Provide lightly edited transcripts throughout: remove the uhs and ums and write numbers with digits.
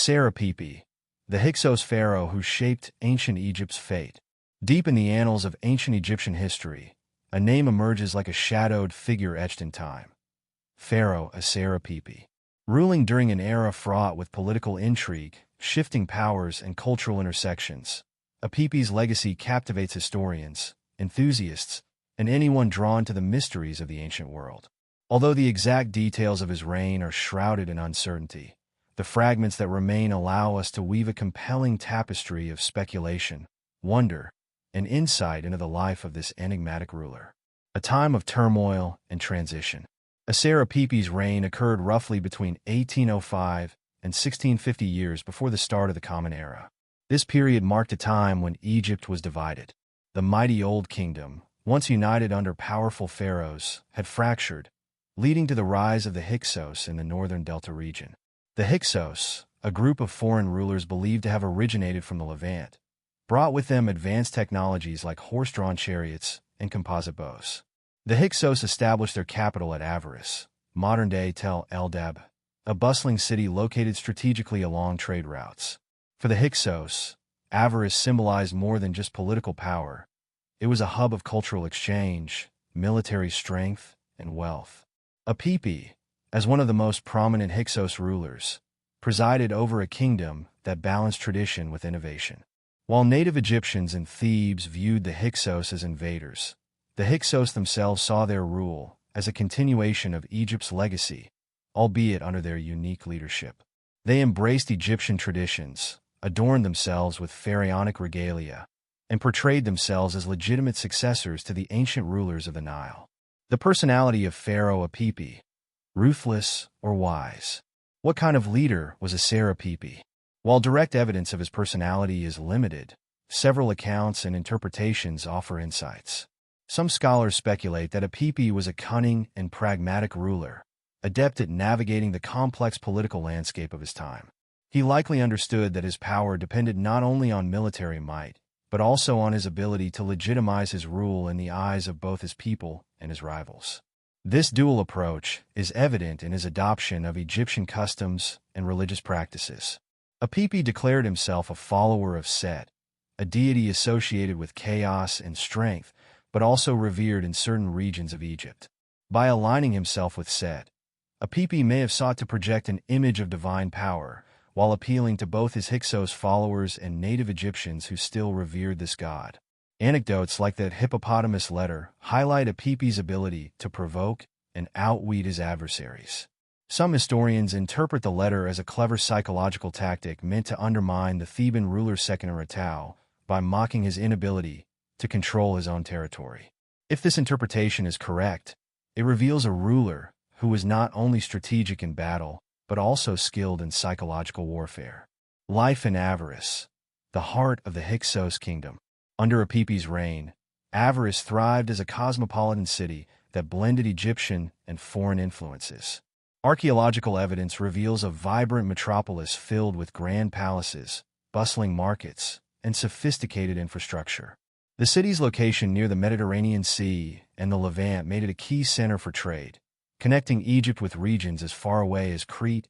Aasehre Apepi, the Hyksos pharaoh who shaped ancient Egypt's fate. Deep in the annals of ancient Egyptian history, a name emerges like a shadowed figure etched in time. Pharaoh Aasehre Apepi. Ruling during an era fraught with political intrigue, shifting powers, and cultural intersections, Apepi's legacy captivates historians, enthusiasts, and anyone drawn to the mysteries of the ancient world. Although the exact details of his reign are shrouded in uncertainty, the fragments that remain allow us to weave a compelling tapestry of speculation, wonder, and insight into the life of this enigmatic ruler. A time of turmoil and transition. Aasehre Apepi's reign occurred roughly between 1805 and 1650 years before the start of the Common Era. This period marked a time when Egypt was divided. The mighty Old Kingdom, once united under powerful pharaohs, had fractured, leading to the rise of the Hyksos in the northern Delta region. The Hyksos, a group of foreign rulers believed to have originated from the Levant, brought with them advanced technologies like horse-drawn chariots and composite bows. The Hyksos established their capital at Avaris, modern-day Tel El-Deb, a bustling city located strategically along trade routes. For the Hyksos, Avaris symbolized more than just political power. It was a hub of cultural exchange, military strength, and wealth. Apepi, as one of the most prominent Hyksos rulers, presided over a kingdom that balanced tradition with innovation. While native Egyptians and Thebes viewed the Hyksos as invaders, the Hyksos themselves saw their rule as a continuation of Egypt's legacy, albeit under their unique leadership. They embraced Egyptian traditions, adorned themselves with pharaonic regalia, and portrayed themselves as legitimate successors to the ancient rulers of the Nile. The personality of Pharaoh Apepi. Ruthless or wise? What kind of leader was Aasehre Apepi? While direct evidence of his personality is limited, several accounts and interpretations offer insights. Some scholars speculate that Apepi was a cunning and pragmatic ruler, adept at navigating the complex political landscape of his time. He likely understood that his power depended not only on military might, but also on his ability to legitimize his rule in the eyes of both his people and his rivals. This dual approach is evident in his adoption of Egyptian customs and religious practices. Apepi declared himself a follower of Set, a deity associated with chaos and strength, but also revered in certain regions of Egypt. By aligning himself with Set, Apepi may have sought to project an image of divine power, while appealing to both his Hyksos followers and native Egyptians who still revered this god. Anecdotes like that hippopotamus letter highlight Apepi's ability to provoke and outwit his adversaries. Some historians interpret the letter as a clever psychological tactic meant to undermine the Theban ruler Seqenenretau by mocking his inability to control his own territory. If this interpretation is correct, it reveals a ruler who was not only strategic in battle, but also skilled in psychological warfare. Life in Avaris, the heart of the Hyksos kingdom. Under Apepi's reign, Avaris thrived as a cosmopolitan city that blended Egyptian and foreign influences. Archaeological evidence reveals a vibrant metropolis filled with grand palaces, bustling markets, and sophisticated infrastructure. The city's location near the Mediterranean Sea and the Levant made it a key center for trade, connecting Egypt with regions as far away as Crete,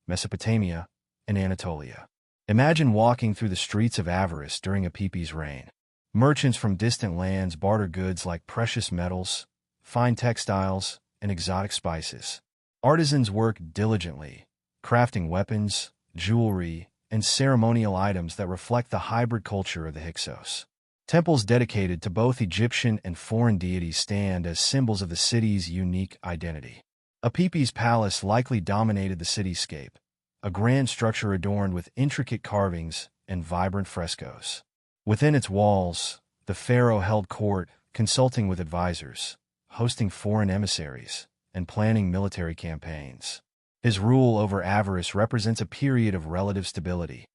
Mesopotamia, and Anatolia. Imagine walking through the streets of Avaris during Apepi's reign. Merchants from distant lands barter goods like precious metals, fine textiles, and exotic spices. Artisans work diligently, crafting weapons, jewelry, and ceremonial items that reflect the hybrid culture of the Hyksos. Temples dedicated to both Egyptian and foreign deities stand as symbols of the city's unique identity. Apepi's palace likely dominated the cityscape, a grand structure adorned with intricate carvings and vibrant frescoes. Within its walls, the pharaoh held court, consulting with advisors, hosting foreign emissaries, and planning military campaigns. His rule over Avaris represents a period of relative stability,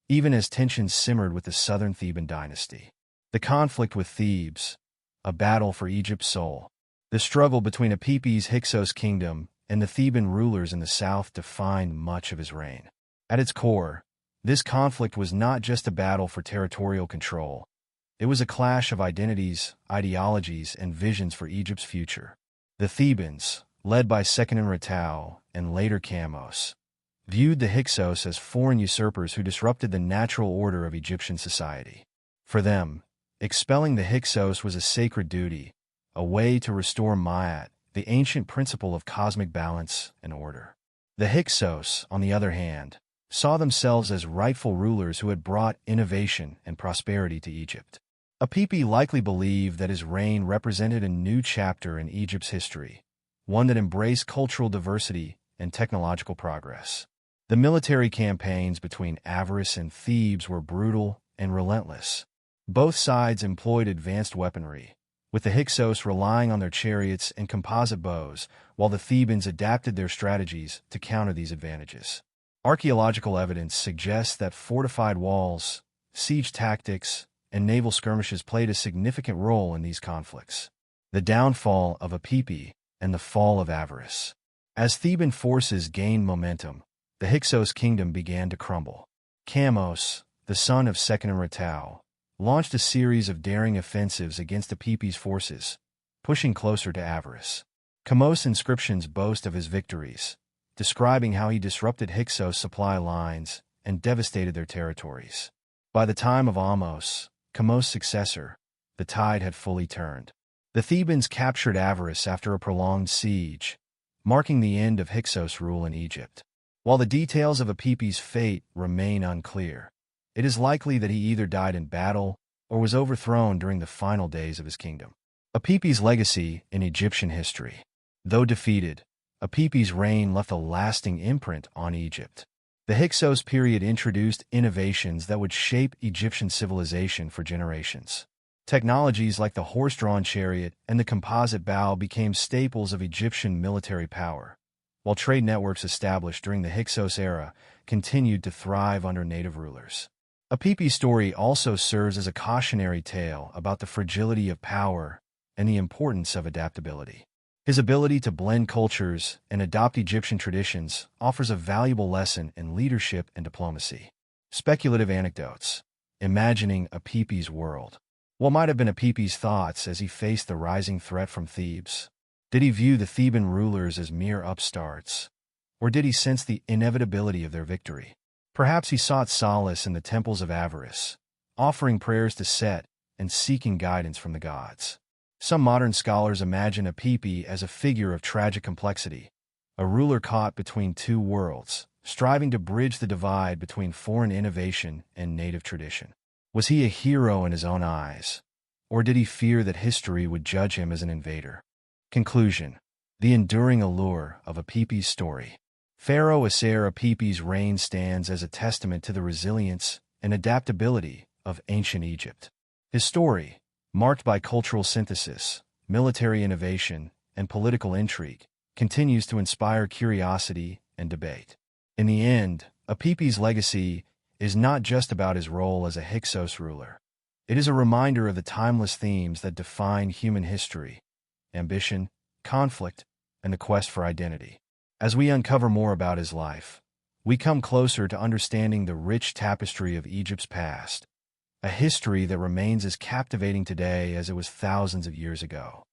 even as tensions simmered with the southern Theban dynasty. The conflict with Thebes, a battle for Egypt's soul. The struggle between Apepi's Hyksos kingdom and the Theban rulers in the south defined much of his reign. At its core, this conflict was not just a battle for territorial control. It was a clash of identities, ideologies, and visions for Egypt's future. The Thebans, led by Seqenenretau and later Kamose, viewed the Hyksos as foreign usurpers who disrupted the natural order of Egyptian society. For them, expelling the Hyksos was a sacred duty, a way to restore Ma'at, the ancient principle of cosmic balance and order. The Hyksos, on the other hand, saw themselves as rightful rulers who had brought innovation and prosperity to Egypt. Apepi likely believed that his reign represented a new chapter in Egypt's history, one that embraced cultural diversity and technological progress. The military campaigns between Avaris and Thebes were brutal and relentless. Both sides employed advanced weaponry, with the Hyksos relying on their chariots and composite bows, while the Thebans adapted their strategies to counter these advantages. Archaeological evidence suggests that fortified walls, siege tactics, and naval skirmishes played a significant role in these conflicts. The downfall of Apepi and the fall of Avaris. As Theban forces gained momentum, the Hyksos kingdom began to crumble. Kamose, the son of Seqenenretau, launched a series of daring offensives against Apepi's forces, pushing closer to Avaris. Kamose inscriptions boast of his victories, describing how he disrupted Hyksos supply lines and devastated their territories. By the time of Ahmose, Kamose's successor, the tide had fully turned. The Thebans captured Avaris after a prolonged siege, marking the end of Hyksos rule in Egypt. While the details of Apepi's fate remain unclear, it is likely that he either died in battle or was overthrown during the final days of his kingdom. Apepi's legacy in Egyptian history. Though defeated, Apepi's reign left a lasting imprint on Egypt. The Hyksos period introduced innovations that would shape Egyptian civilization for generations. Technologies like the horse-drawn chariot and the composite bow became staples of Egyptian military power, while trade networks established during the Hyksos era continued to thrive under native rulers. Apepi's story also serves as a cautionary tale about the fragility of power and the importance of adaptability. His ability to blend cultures and adopt Egyptian traditions offers a valuable lesson in leadership and diplomacy. Speculative anecdotes. Imagining Apepi's world. What might have been Apepi's thoughts as he faced the rising threat from Thebes? Did he view the Theban rulers as mere upstarts? Or did he sense the inevitability of their victory? Perhaps he sought solace in the temples of Avaris, offering prayers to Set and seeking guidance from the gods. Some modern scholars imagine Apepi as a figure of tragic complexity, a ruler caught between two worlds, striving to bridge the divide between foreign innovation and native tradition. Was he a hero in his own eyes, or did he fear that history would judge him as an invader? Conclusion. The enduring allure of Apepi's story. Pharaoh Aasehre Apepi's reign stands as a testament to the resilience and adaptability of ancient Egypt. His story, marked by cultural synthesis, military innovation, and political intrigue, continues to inspire curiosity and debate. In the end, Apepi's legacy is not just about his role as a Hyksos ruler. It is a reminder of the timeless themes that define human history: ambition, conflict, and the quest for identity. As we uncover more about his life, we come closer to understanding the rich tapestry of Egypt's past, a history that remains as captivating today as it was thousands of years ago.